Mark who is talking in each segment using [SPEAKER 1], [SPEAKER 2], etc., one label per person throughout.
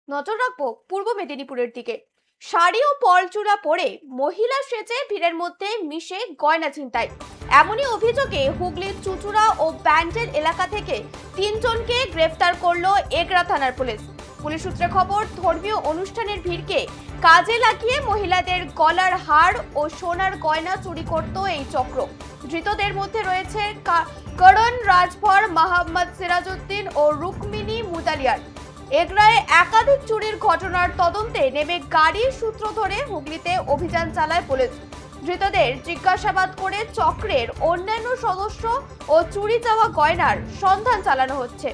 [SPEAKER 1] নজর রাখবো পূর্ব মেদিনীপুরের দিকে। শাড়ি ও পরচুলা পরে মহিলা সেজে ভিড়ের মধ্যে মিশে গয়না ছিনতাই, এমনই অভিযোগে হুগলির চুচুড়া ও ব্যান্ডেল এলাকা থেকে তিনজনকে গ্রেফতার করলো এগরা থানার পুলিশ। পুলিশ সূত্রে খবর, ধর্মীয় অনুষ্ঠানের ভিড়কে কাজে লাগিয়ে মহিলাদের গলার হার ও সোনার গয়না চুরি করত এই চক্র। ধৃতদের মধ্যে রয়েছে করণ রাজভর, মোহাম্মদ সিরাজউদ্দিন ও রুকমিনী মুদালিয়ার। এগরায় একাধিক চুরির ঘটনার তদন্তে নেমে গাড়ির সূত্র ধরে হুগলিতে অভিযান চালায় পুলিশ। ধৃতদের জিজ্ঞাসাবাদ করে চক্রের অন্যান্য সদস্য ও চুরি যাওয়া গয়নার সন্ধান চালানো হচ্ছে।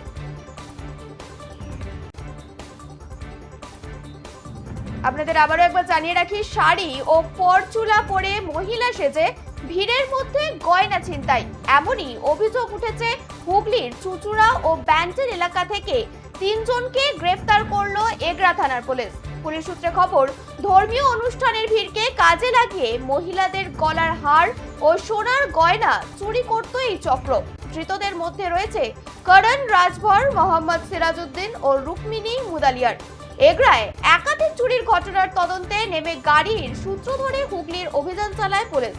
[SPEAKER 1] আপনাদের আবারও একবার জানিয়ে রাখি, শাড়ি ও পরচুলা পরে মহিলা সেজে ভিড়ের মধ্যে গয়না ছিনতাই, এমনই অভিযোগ উঠেছে হুগলির চুচুড়া ও ব্যান্ডেল এলাকা থেকে তিনজনকে গ্রেফতার করলো এগরা থানার পুলিশ। পুলিশ সূত্রে খবর, ধর্মীয় অনুষ্ঠানের ভিড়কে কাজে লাগিয়ে মহিলাদের গলার হার ও সোনার গয়না চুরি করত এই চক্র। ধৃতদের মধ্যে রয়েছে করণ রাজভর, মোহাম্মদ সিরাজউদ্দিন ও রুকমিনী মুদালিয়ার। এগরায় একাধিক চুরির ঘটনার তদন্তে নেমে গাড়ির সূত্র ধরে হুগলির অভিযান চালায় পুলিশ।